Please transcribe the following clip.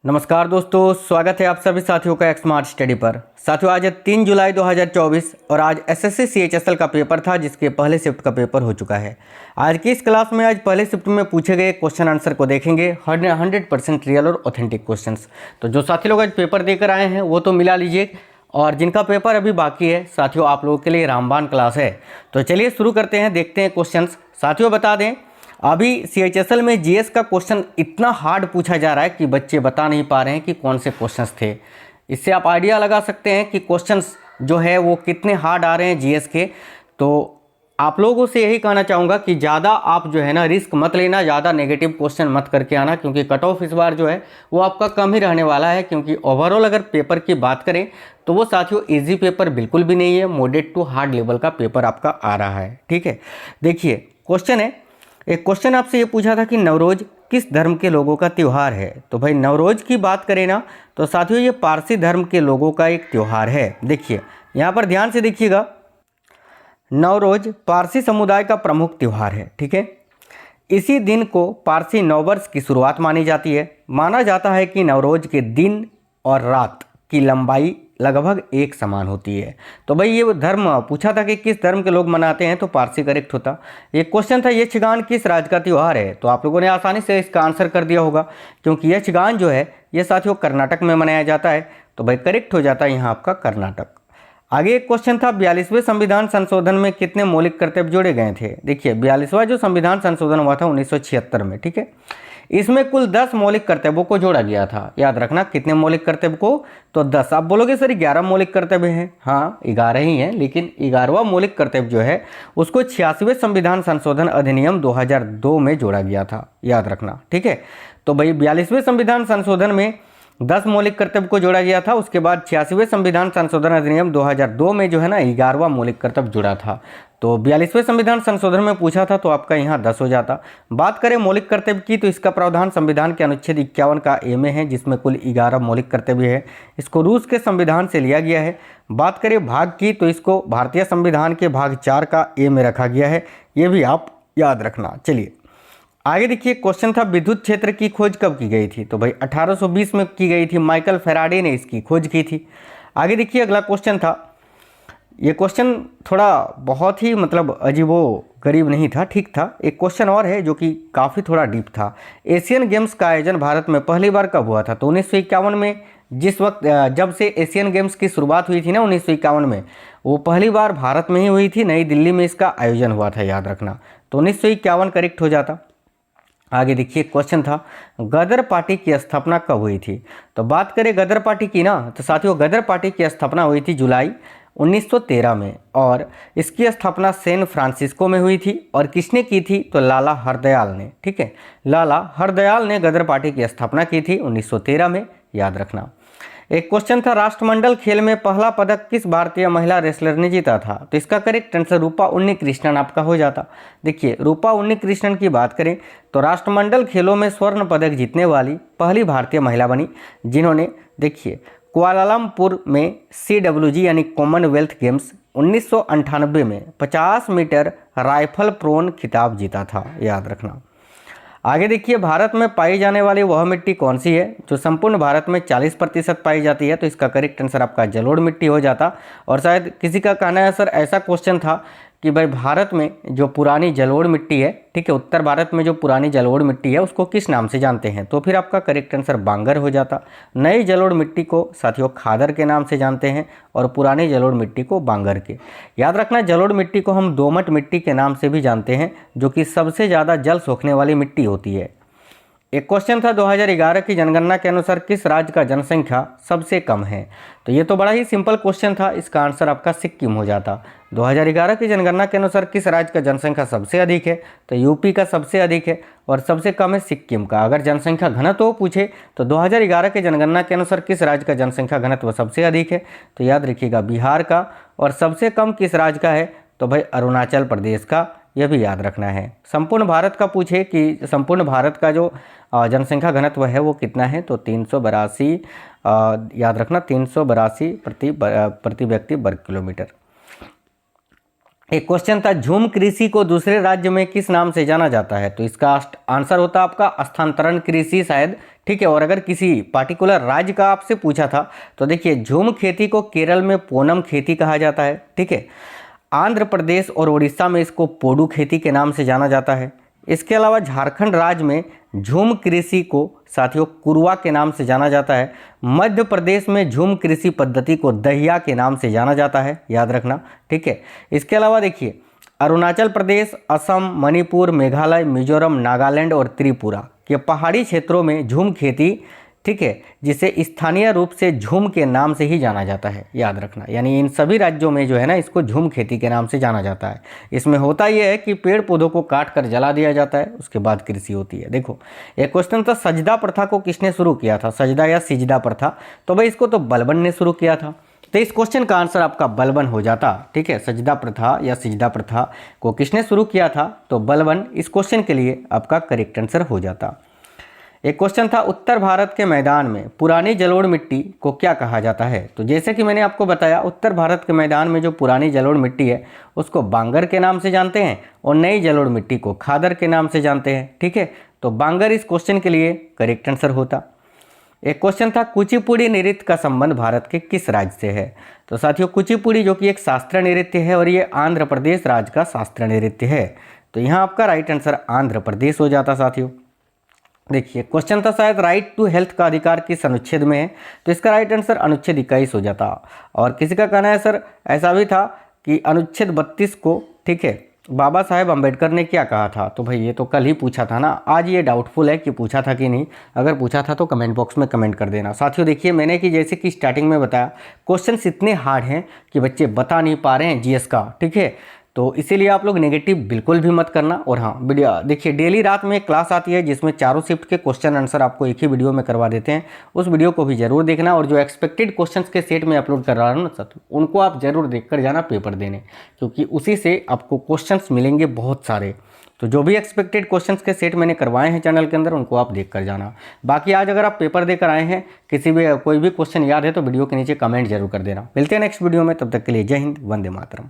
नमस्कार दोस्तों, स्वागत है आप सभी साथियों का एक स्मार्ट स्टडी पर। साथियों, आज है 3 जुलाई 2024 और आज एसएससी सीएचएसएल का पेपर था जिसके पहले शिफ्ट का पेपर हो चुका है। आज की इस क्लास में आज पहले शिफ्ट में पूछे गए क्वेश्चन आंसर को देखेंगे, 100% रियल और ऑथेंटिक क्वेश्चंस। तो जो साथी लोग आज पेपर देकर आए हैं वो तो मिला लीजिए, और जिनका पेपर अभी बाकी है साथियों, आप लोगों के लिए रामबाण क्लास है। तो चलिए शुरू करते हैं, देखते हैं क्वेश्चंस। साथियों बता दें, अभी सीएचएसएल में जीएस का क्वेश्चन इतना हार्ड पूछा जा रहा है कि बच्चे बता नहीं पा रहे हैं कि कौन से क्वेश्चंस थे। इससे आप आइडिया लगा सकते हैं कि क्वेश्चंस जो है वो कितने हार्ड आ रहे हैं जीएस के। तो आप लोगों से यही कहना चाहूँगा कि ज़्यादा आप जो है ना रिस्क मत लेना, ज़्यादा नेगेटिव क्वेश्चन मत करके आना, क्योंकि कट ऑफ इस बार जो है वो आपका कम ही रहने वाला है। क्योंकि ओवरऑल अगर पेपर की बात करें तो वो साथियों इजी पेपर बिल्कुल भी नहीं है, मॉडरेट टू हार्ड लेवल का पेपर आपका आ रहा है। ठीक है, देखिए क्वेश्चन है, एक क्वेश्चन आपसे ये पूछा था कि नवरोज किस धर्म के लोगों का त्यौहार है। तो भाई नवरोज की बात करें ना तो साथियों ये पारसी धर्म के लोगों का एक त्यौहार है। देखिए यहाँ पर ध्यान से देखिएगा, नवरोज पारसी समुदाय का प्रमुख त्यौहार है। ठीक है, इसी दिन को पारसी नववर्ष की शुरुआत मानी जाती है। माना जाता है कि नवरोज के दिन और रात की लंबाई लगभग एक समान होती है। तो भाई ये धर्म पूछा था कि किस धर्म के लोग मनाते हैं, तो पारसी करेक्ट होता। ये क्वेश्चन था यक्षगान किस राज्य का त्यौहार है। तो आप लोगों ने आसानी से इसका आंसर कर दिया होगा, क्योंकि यक्षगान जो है ये साथियों कर्नाटक में मनाया जाता है। तो भाई करेक्ट हो जाता है यहाँ आपका कर्नाटक। आगे एक क्वेश्चन था 42वें संविधान संशोधन में कितने मौलिक कर्तव्य जोड़े गए थे। देखिए 42वां जो संविधान संशोधन हुआ था 1976 में, ठीक है, इसमें कुल 10 मौलिक कर्तव्यों को जोड़ा गया था। याद रखना कितने मौलिक कर्तव्य को, तो 10। आप बोलोगे सर 11 मौलिक कर्तव्य हैं, हाँ 11 ही हैं, लेकिन 11वां मौलिक कर्तव्य जो है उसको 86वें संविधान संशोधन अधिनियम 2002 में जोड़ा गया था। याद रखना, ठीक है। तो भाई 42वें संविधान संशोधन में 10 मौलिक कर्तव्य को जोड़ा गया था। उसके बाद 86वें संविधान संशोधन अधिनियम 2002 में जो है ना 11वां मौलिक कर्तव्य जुड़ा था। तो 42वें संविधान संशोधन में पूछा था तो आपका यहाँ 10 हो जाता। बात करें मौलिक कर्तव्य की तो इसका प्रावधान संविधान के अनुच्छेद 51 का ए में है, जिसमें कुल 11 मौलिक कर्तव्य है। इसको रूस के संविधान से लिया गया है। बात करें भाग की तो इसको भारतीय संविधान के भाग 4 का ए में रखा गया है। ये भी आप याद रखना। चलिए आगे देखिए, क्वेश्चन था विद्युत क्षेत्र की खोज कब की गई थी। तो भाई 1820 में की गई थी, माइकल फैराडे ने इसकी खोज की थी। आगे देखिए अगला क्वेश्चन था, ये क्वेश्चन थोड़ा बहुत ही मतलब अजीबो गरीब नहीं था, ठीक था। एक क्वेश्चन और है जो कि काफ़ी थोड़ा डीप था। एशियन गेम्स का आयोजन भारत में पहली बार कब हुआ था। तो 1951 में, जिस वक्त जब से एशियन गेम्स की शुरुआत हुई थी ना 1951 में, वो पहली बार भारत में ही हुई थी, नई दिल्ली में इसका आयोजन हुआ था। याद रखना, तो 1951 करेक्ट हो जाता। आगे देखिए क्वेश्चन था गदर पार्टी की स्थापना कब हुई थी। तो बात करें गदर पार्टी की ना तो साथियों गदर पार्टी की स्थापना हुई थी जुलाई 1913 में, और इसकी स्थापना सैन फ्रांसिस्को में हुई थी। और किसने की थी, तो लाला हरदयाल ने। ठीक है, लाला हरदयाल ने गदर पार्टी की स्थापना की थी 1913 में। याद रखना। एक क्वेश्चन था राष्ट्रमंडल खेल में पहला पदक किस भारतीय महिला रेसलर ने जीता था। तो इसका करेक्ट आंसर रूपा उन्नीकृष्णन आपका हो जाता। देखिए रूपा उन्नीकृष्णन की बात करें तो राष्ट्रमंडल खेलों में स्वर्ण पदक जीतने वाली पहली भारतीय महिला बनी, जिन्होंने देखिए कुआलालंपुर में CWG यानी कॉमनवेल्थ गेम्स 1998 में 50 मीटर राइफल प्रोन खिताब जीता था। याद रखना। आगे देखिए, भारत में पाई जाने वाली वह मिट्टी कौन सी है जो संपूर्ण भारत में 40% पाई जाती है। तो इसका करेक्ट आंसर आपका जलोढ़ मिट्टी हो जाता। और शायद किसी का कहना है सर ऐसा क्वेश्चन था कि भाई भारत में जो पुरानी जलोढ़ मिट्टी है, ठीक है, उत्तर भारत में जो पुरानी जलोढ़ मिट्टी है उसको किस नाम से जानते हैं। तो फिर आपका करेक्ट आंसर बांगर हो जाता। नई जलोढ़ मिट्टी को साथियों खादर के नाम से जानते हैं और पुरानी जलोढ़ मिट्टी को बांगर के। याद रखना, जलोढ़ मिट्टी को हम दोमट मिट्टी के नाम से भी जानते हैं, जो कि सबसे ज़्यादा जल सोखने वाली मिट्टी होती है। एक क्वेश्चन था 2011 की जनगणना के अनुसार किस राज्य का जनसंख्या सबसे कम है। तो ये तो बड़ा ही सिंपल क्वेश्चन था, इसका आंसर आपका सिक्किम हो जाता। 2011 की जनगणना के अनुसार किस राज्य का जनसंख्या सबसे अधिक है। तो यूपी का सबसे अधिक है और सबसे कम है सिक्किम का। अगर जनसंख्या घनत्व पूछे तो 2011 की जनगणना के अनुसार किस राज्य का जनसंख्या घनत्व सबसे अधिक है। तो याद रखिएगा बिहार का। और सबसे कम किस राज्य का है, तो भाई अरुणाचल प्रदेश का। यह भी याद रखना है। संपूर्ण भारत का पूछे कि संपूर्ण भारत का जो जनसंख्या घनत्व है वो कितना है, तो 382, याद रखना 382 प्रति व्यक्ति वर्ग किलोमीटर। एक क्वेश्चन था, झूम कृषि को दूसरे राज्य में किस नाम से जाना जाता है? तो इसका आंसर होता आपका स्थानांतरण कृषि शायद, ठीक है। और अगर किसी पार्टिकुलर राज्य का आपसे पूछा था तो देखिए, झूम खेती को केरल में पोनम खेती कहा जाता है, ठीक है। आंध्र प्रदेश और उड़ीसा में इसको पोडू खेती के नाम से जाना जाता है। इसके अलावा झारखंड राज्य में झूम कृषि को साथियों कुरुआ के नाम से जाना जाता है। मध्य प्रदेश में झूम कृषि पद्धति को दहिया के नाम से जाना जाता है, याद रखना, ठीक है। इसके अलावा देखिए, अरुणाचल प्रदेश, असम, मणिपुर, मेघालय, मिजोरम, नागालैंड और त्रिपुरा के पहाड़ी क्षेत्रों में झूम खेती, ठीक है, जिसे स्थानीय रूप से झूम के नाम से ही जाना जाता है, याद रखना। यानी इन सभी राज्यों में जो है ना, इसको झूम खेती के नाम से जाना जाता है। इसमें होता यह है कि पेड़ पौधों को काट कर जला दिया जाता है, उसके बाद कृषि होती है। देखो, एक क्वेश्चन था, सजदा प्रथा को किसने शुरू किया था? सजदा या सिजदा प्रथा, तो भाई इसको तो बलबन ने शुरू किया था। तो इस क्वेश्चन का आंसर आपका बलबन हो जाता, ठीक है। सजदा प्रथा या सिजदा प्रथा को किसने शुरू किया था? तो बलबन इस क्वेश्चन के लिए आपका करेक्ट आंसर हो जाता। एक क्वेश्चन था, उत्तर भारत के मैदान में पुरानी जलोढ़ मिट्टी को क्या कहा जाता है? तो जैसे कि मैंने आपको बताया, उत्तर भारत के मैदान में जो पुरानी जलोढ़ मिट्टी है उसको बांगर के नाम से जानते हैं और नई जलोढ़ मिट्टी को खादर के नाम से जानते हैं, ठीक है। तो बांगर इस क्वेश्चन के लिए करेक्ट आंसर होता। एक क्वेश्चन था, कुचिपुड़ी नृत्य का संबंध भारत के किस राज्य से है? तो साथियों, कुचिपुड़ी जो कि एक शास्त्रीय नृत्य है और ये आंध्र प्रदेश राज्य का शास्त्रीय नृत्य है। तो यहाँ आपका राइट आंसर आंध्र प्रदेश हो जाता साथियों। देखिए, क्वेश्चन था शायद, राइट टू हेल्थ का अधिकार किस अनुच्छेद में है? तो इसका राइट आंसर अनुच्छेद 21 हो जाता। और किसी का कहना है सर ऐसा भी था कि अनुच्छेद 32 को, ठीक है, बाबा साहेब अम्बेडकर ने क्या कहा था? तो भाई ये तो कल ही पूछा था ना, आज ये डाउटफुल है कि पूछा था कि नहीं। अगर पूछा था तो कमेंट बॉक्स में कमेंट कर देना साथियों। देखिए, मैंने कि जैसे कि स्टार्टिंग में बताया, क्वेश्चंस इतने हार्ड हैं कि बच्चे बता नहीं पा रहे हैं जीएस का, ठीक है। तो इसीलिए आप लोग नेगेटिव बिल्कुल भी मत करना। और हाँ, वीडियो देखिए, डेली रात में एक क्लास आती है जिसमें चारों शिफ्ट के क्वेश्चन आंसर आपको एक ही वीडियो में करवा देते हैं, उस वीडियो को भी जरूर देखना। और जो एक्सपेक्टेड क्वेश्चंस के सेट में अपलोड कर रहा हूँ ना, उनको आप जरूर देख कर जाना पेपर देने, क्योंकि उसी से आपको क्वेश्चंस मिलेंगे बहुत सारे। तो जो भी एक्सपेक्टेड क्वेश्चंस के सेट मैंने करवाए हैं चैनल के अंदर, उनको आप देख कर जाना। बाकी आज अगर आप पेपर देकर आए हैं, किसी भी कोई भी क्वेश्चन याद है तो वीडियो के नीचे कमेंट जरूर कर देना। मिलते हैं नेक्स्ट वीडियो में, तब तक के लिए जय हिंद, वंदे मातरम।